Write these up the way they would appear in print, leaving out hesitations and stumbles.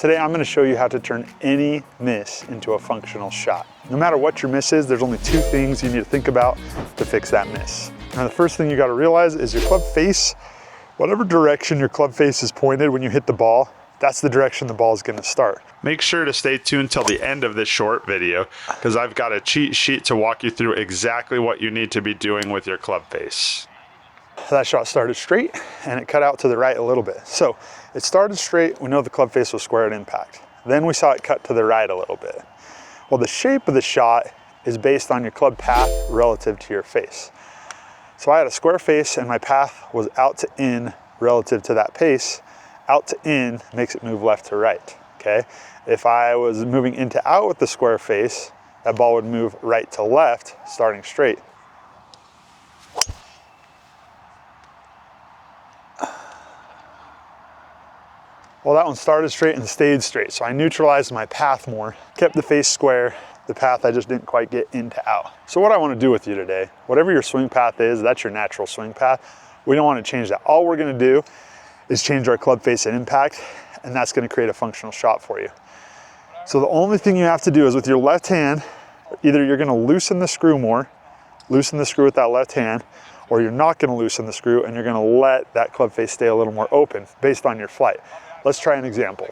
Today I'm going to show you how to turn any miss into a functional shot. No matter what your miss is, there's only two things you need to think about to fix that miss. Now the first thing you got to realize is your club face, whatever direction your club face is pointed when you hit the ball, that's the direction the ball is going to start. Make sure to stay tuned till the end of this short video because I've got a cheat sheet to walk you through exactly what you need to be doing with your club face. That shot started straight and it cut out to the right a little bit. So it started straight, we know the club face was square at impact. Then we saw it cut to the right a little bit. Well, the shape of the shot is based on your club path relative to your face. So I had a square face and my path was out to in relative to that pace. Out to in makes it move left to right, okay? If I was moving in to out with the square face, that ball would move right to left, starting straight. Well, that one started straight and stayed straight, so I neutralized my path more, kept the face square, the path I just didn't quite get into out. So what I want to do with you today, whatever your swing path is, that's your natural swing path. We don't want to change that. All we're going to do is change our club face at impact, and that's going to create a functional shot for you. So the only thing you have to do is with your left hand, either you're going to loosen the screw more, loosen the screw with that left hand, or you're not going to loosen the screw and you're going to let that club face stay a little more open based on your flight. Let's try an example.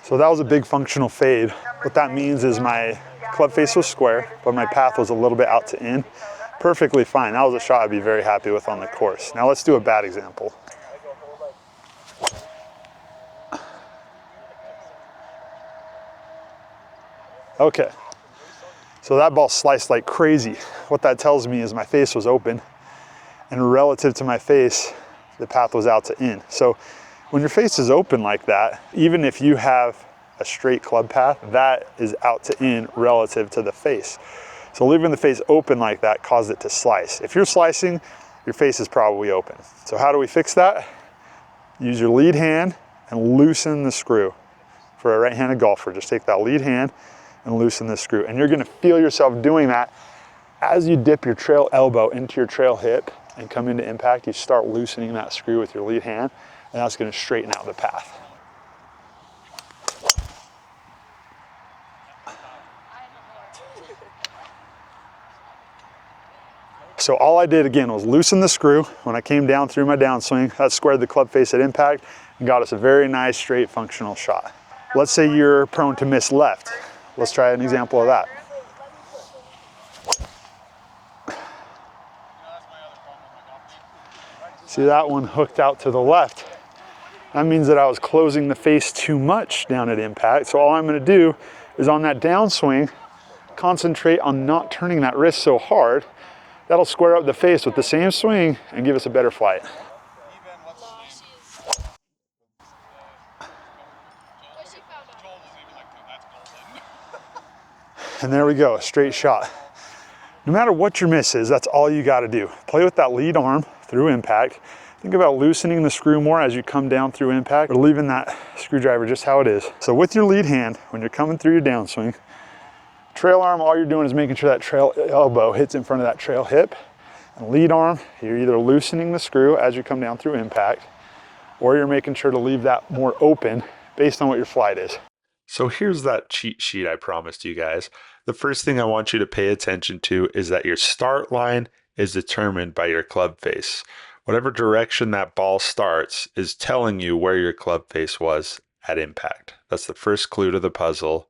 So that was a big functional fade. What that means is my club face was square, but my path was a little bit out to in. Perfectly fine. That was a shot I'd be very happy with on the course. Now let's do a bad example. Okay. So that ball sliced like crazy. What that tells me is my face was open, and relative to my face, the path was out to in. So when your face is open like that, even if you have a straight club path, that is out to in relative to the face. So leaving the face open like that caused it to slice. If you're slicing, your face is probably open. So how do we fix that? Use your lead hand and loosen the screw. For a right-handed golfer, just take that lead hand and loosen the screw. And you're gonna feel yourself doing that as you dip your trail elbow into your trail hip and come into impact. You start loosening that screw with your lead hand, and that's gonna straighten out the path. So all I did again was loosen the screw when I came down through my downswing. That squared the club face at impact and got us a very nice straight functional shot. Let's say you're prone to miss left. Let's try an example of that. See, that one hooked out to the left. That means that I was closing the face too much down at impact. So all I'm gonna do is on that downswing, concentrate on not turning that wrist so hard. That'll square up the face with the same swing and give us a better flight. And there we go, a straight shot. No matter what your miss is, that's all you gotta do. Play with that lead arm through impact. Think about loosening the screw more as you come down through impact, or leaving that screwdriver just how it is. So with your lead hand, when you're coming through your downswing, trail arm, all you're doing is making sure that trail elbow hits in front of that trail hip. And lead arm, you're either loosening the screw as you come down through impact, or you're making sure to leave that more open based on what your flight is. So here's that cheat sheet I promised you guys. The first thing I want you to pay attention to is that your start line is determined by your club face. Whatever direction that ball starts is telling you where your club face was at impact. That's the first clue to the puzzle.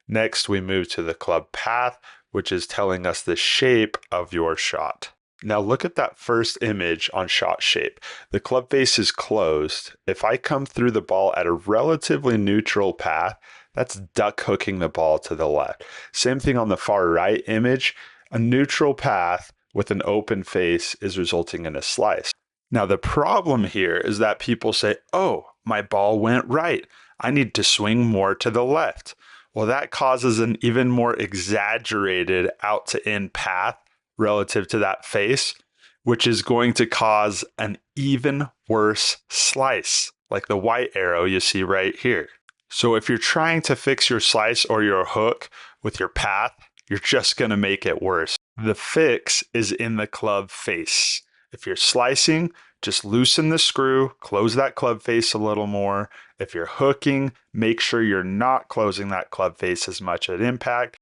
Next, we move to the club path, which is telling us the shape of your shot. Now look at that first image on shot shape. The club face is closed. If I come through the ball at a relatively neutral path, that's duck hooking the ball to the left. Same thing on the far right image. A neutral path with an open face is resulting in a slice. Now the problem here is that people say, oh, my ball went right. I need to swing more to the left. Well, that causes an even more exaggerated out to in path relative to that face, which is going to cause an even worse slice, like the white arrow you see right here. So if you're trying to fix your slice or your hook with your path, you're just going to make it worse. The fix is in the club face. If you're slicing, just loosen the screw, close that club face a little more. If you're hooking, make sure you're not closing that club face as much at impact.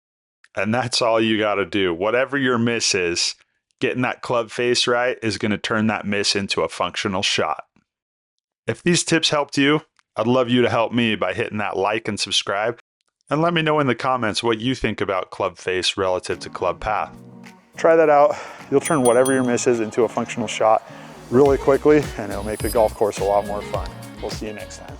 And that's all you got to do. Whatever your miss is, getting that club face right is going to turn that miss into a functional shot. If these tips helped you, I'd love you to help me by hitting that like and subscribe. And let me know in the comments what you think about club face relative to club path. Try that out. You'll turn whatever your miss is into a functional shot really quickly, and it'll make the golf course a lot more fun. We'll see you next time.